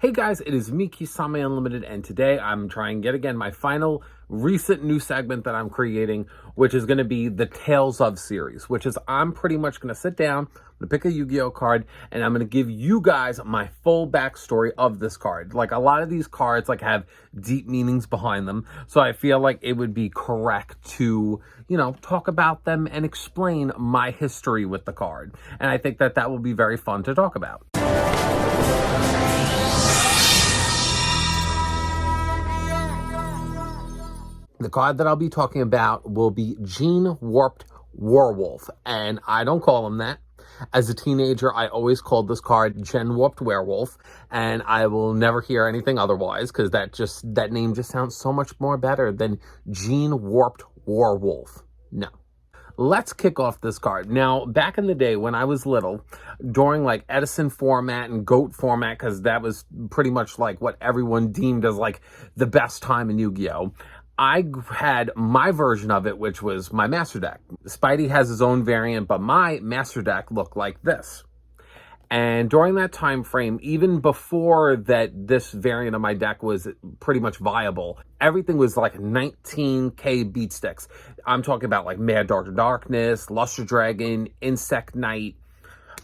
Hey guys, it is me, Kisame Unlimited, and today I'm trying yet again my final recent new segment that I'm creating, which is going to be the Tales of series, which is I'm pretty much going to sit down, I'm going to pick a Yu-Gi-Oh card, and I'm going to give you guys my full backstory of this card. Like, a lot of these cards have deep meanings behind them, so I feel like it would be correct to, talk about them and explain my history with the card. And I think that will be very fun to talk about. The card that I'll be talking about will be Gene Warped Warwolf, and I don't call him that. As a teenager, I always called this card Gen Warped Werewolf, and I will never hear anything otherwise, because that name just sounds so much more better than Gene Warped Warwolf. No. Let's kick off this card. Now, back in the day when I was little, during like Edison format and GOAT format, because that was pretty much like what everyone deemed as like the best time in Yu-Gi-Oh!, I had my version of it, which was my master deck. Spidey has his own variant, but my master deck looked like this. And during that time frame, even before that this variant of my deck was pretty much viable, everything was like 19k beat sticks. I'm talking about like Mad Dr. Darkness, Luster Dragon, Insect Knight,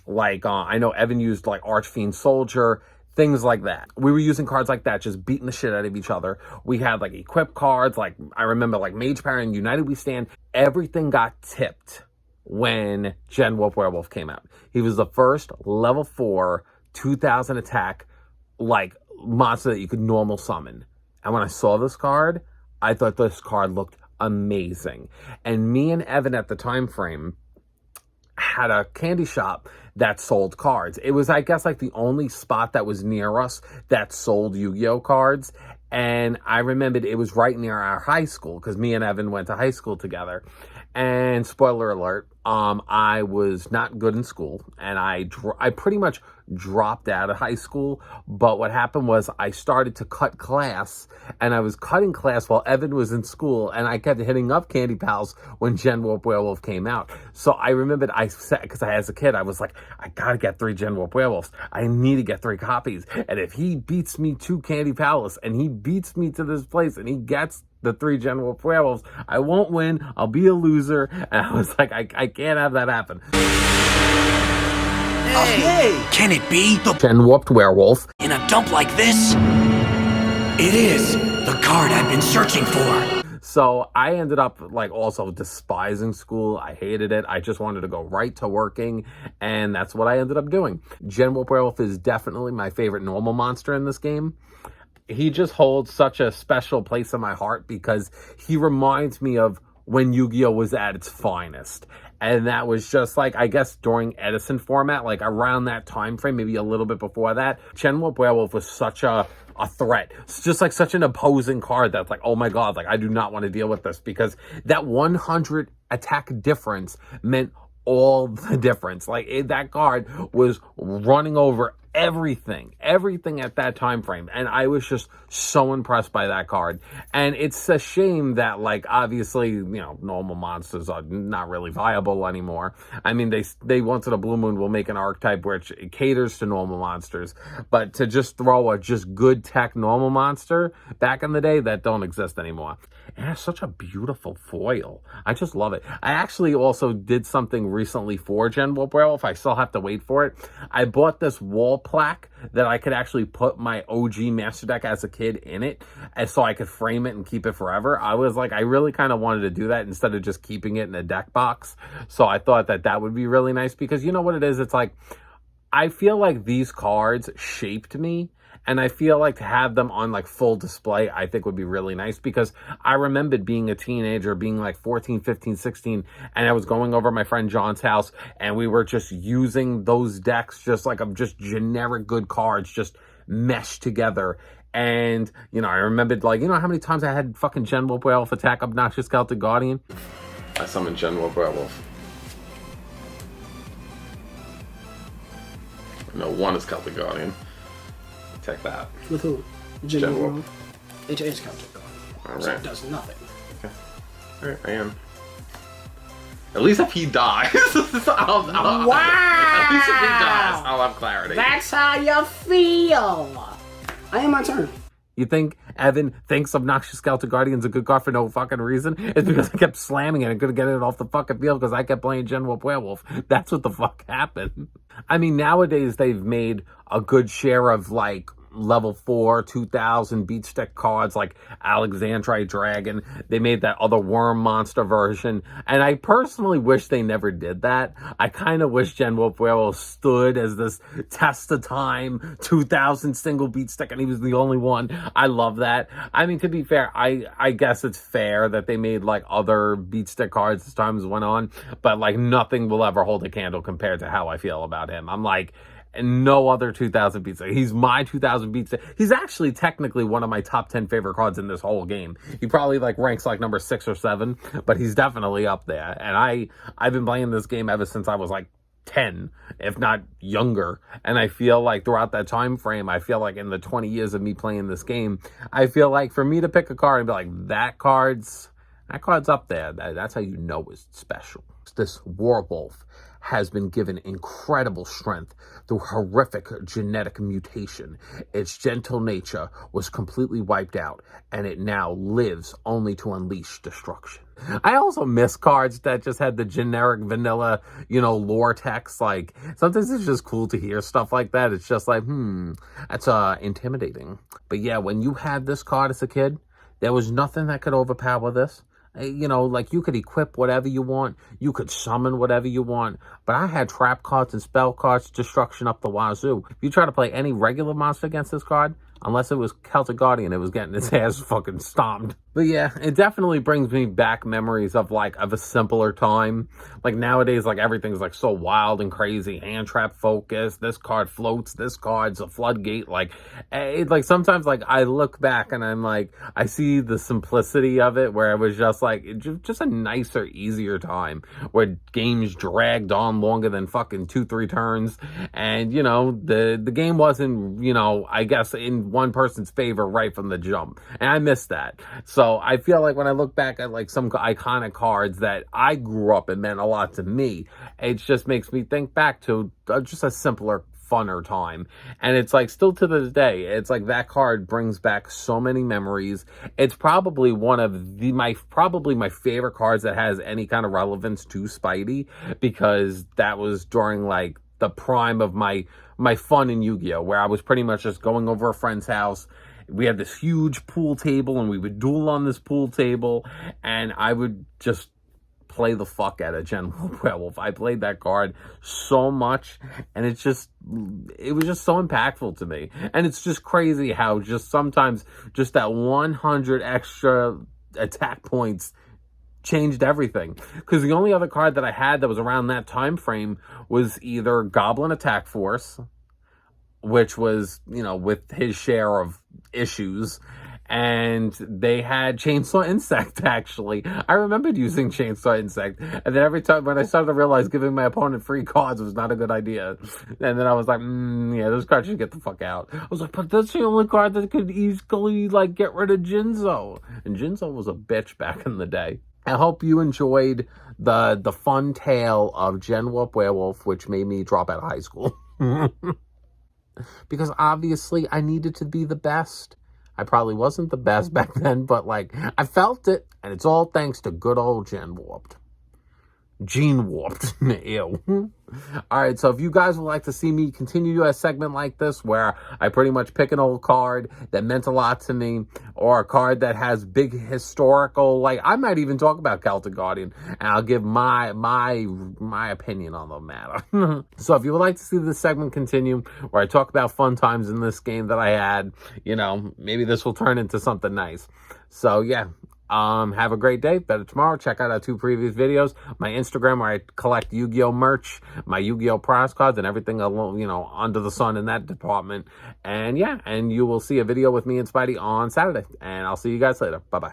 I know Evan used like Archfiend Soldier, things like that. We were using cards like that, just beating the shit out of each other. We had like equip cards, like I remember like Mage Power and United We Stand. Everything got tipped when Gen Warped Werewolf came out. He was the first level 4, 2000 attack, like monster that you could normal summon. And when I saw this card, I thought this card looked amazing. And me and Evan at the time frame had a candy shop that sold cards. It was, I guess, like the only spot that was near us that sold Yu-Gi-Oh cards. And I remembered it was right near our high school, because me and Evan went to high school together. And spoiler alert, I was not good in school, and I pretty much dropped out of high school. But what happened was I started to cut class, and I was cutting class while Evan was in school, and I kept hitting up Candy Pals when Gen Warped Werewolf came out. So I remembered I said, because as a kid, I was like, I gotta get 3 Gen Warped Werewolves. I need to get 3 copies. And if he beats me to Candy Palace, and he beats me to this place, and he gets the 3 Gen Warped Werewolves, I won't win, I'll be a loser. And I was like, I can't have that happen. Hey! Can it be the Gen Warped Werewolf in a dump like this? It is the card I've been searching for. So I ended up like also despising school. I hated it. I just wanted to go right to working, and that's what I ended up doing. Gen Warped Werewolf is definitely my favorite normal monster in this game. He just holds such a special place in my heart because he reminds me of when Yu-Gi-Oh was at its finest. And that was just like, I guess during Edison format, like around that time frame, maybe a little bit before that, Gen Warped Werewolf was such a threat. It's just like such an opposing card that's like, oh my god, like I do not want to deal with this, because that 100 attack difference meant all the difference. Like that card was running over everything at that time frame, and I was just so impressed by that card. And it's a shame that, like, obviously, normal monsters are not really viable anymore. I mean, they once in a blue moon will make an archetype which caters to normal monsters, but to just throw a just good tech normal monster back in the day, that don't exist anymore. It has such a beautiful foil. I just love it. I actually also did something recently for Gen Warped Werewolf. I still have to wait for it. I bought this wall plaque that I could actually put my OG master deck as a kid in it, and so I could frame it and keep it forever. I was like, I really kind of wanted to do that instead of just keeping it in a deck box. So I thought that would be really nice, because you know what it is? It's like, I feel like these cards shaped me, and I feel like to have them on like full display, I think would be really nice, because I remembered being a teenager, being like 14, 15, 16, and I was going over my friend John's house, and we were just using those decks just like of just generic good cards, just meshed together. And, I remembered, like, how many times I had fucking Gen Warped Werewolf attack Obnoxious Celtic Guardian? I summoned Gen Warped Werewolf. No, one is Celtic Guardian. Take that. With who? Gen Warped. It is Celtic Guard. Alright. So it does nothing. Okay. Alright, I am. At least if he dies. Wow! At least if he dies, I'll have clarity. That's how you feel! I am my turn. You think Evan thinks Obnoxious Celtic Guardian's a good card for no fucking reason? It's because I kept slamming it and couldn't get it off the fucking field because I kept playing Gen Warp Werewolf. That's what the fuck happened. I mean, nowadays they've made a good share of, like, level 4, 2000 beat stick cards like Alexandrite Dragon. They made that other worm monster version. And I personally wish they never did that. I kind of wish Gen Warp Werewolf stood as this test of time 2000 single beat stick and he was the only one. I love that. I mean, to be fair, I guess it's fair that they made like other beat stick cards as time went on, but like nothing will ever hold a candle compared to how I feel about him. I'm like, and no other 2000 beat stick. He's my 2000 beat stick. He's actually technically one of my top 10 favorite cards in this whole game. He probably like ranks like number 6 or 7, but he's definitely up there. And I've been playing this game ever since I was like 10, if not younger. And I feel like throughout that time frame, I feel like in the 20 years of me playing this game, I feel like for me to pick a card and be like, that card's up there. That's how you know it's special. This Warwolf has been given incredible strength through horrific genetic mutation. Its gentle nature was completely wiped out, and it now lives only to unleash destruction. I also miss cards that just had the generic vanilla, lore text. Like, sometimes it's just cool to hear stuff like that. It's just like, that's intimidating. But yeah, when you had this card as a kid, there was nothing that could overpower this. Like you could equip whatever you want. You could summon whatever you want. But I had trap cards and spell cards, destruction up the wazoo. If you try to play any regular monster against this card, unless it was Celtic Guardian, it was getting its ass fucking stomped. But yeah, it definitely brings me back memories of a simpler time. Like nowadays, like everything's like so wild and crazy, hand trap focus, this card floats, this card's a floodgate. Like sometimes like I look back and I'm like, I see the simplicity of it where it was just like, just a nicer, easier time where games dragged on longer than fucking 2-3 turns. And the game wasn't, I guess in one person's favor right from the jump. And I miss that. So I feel like when I look back at like some iconic cards that I grew up and meant a lot to me, it just makes me think back to just a simpler, funner time. And it's like still to this day, it's like that card brings back so many memories. It's probably one of my favorite cards that has any kind of relevance to Spidey, because that was during like the prime of my fun in Yu-Gi-Oh, where I was pretty much just going over a friend's house. We had this huge pool table and we would duel on this pool table, and I would just play the fuck out of Gen Warp Werewolf. I played that card so much, and it was just so impactful to me. And it's just crazy how just sometimes just that 100 extra attack points changed everything. Because the only other card that I had that was around that time frame was either Goblin Attack Force, which was, with his share of issues, and they had Chainsaw Insect, actually. I remembered using Chainsaw Insect, and then every time when I started to realize giving my opponent free cards was not a good idea, and then I was like, yeah, this card should get the fuck out. I was like, but that's the only card that could easily, like, get rid of Jinzo. And Jinzo was a bitch back in the day. I hope you enjoyed the fun tale of Gen Warp Werewolf, which made me drop out of high school. Because obviously I needed to be the best. I probably wasn't the best back then, but like I felt it, and it's all thanks to good old Gene Warped. Ew. Alright, so if you guys would like to see me continue a segment like this where I pretty much pick an old card that meant a lot to me, or a card that has big historical, like I might even talk about Celtic Guardian, and I'll give my opinion on the matter. So if you would like to see this segment continue, where I talk about fun times in this game that I had, maybe this will turn into something nice. So yeah. Have a great day. Better tomorrow. Check out our 2 previous videos. My Instagram, where I collect Yu-Gi-Oh merch, my Yu-Gi-Oh prize cards, and everything, under the sun in that department. And yeah, and you will see a video with me and Spidey on Saturday. And I'll see you guys later. Bye-bye.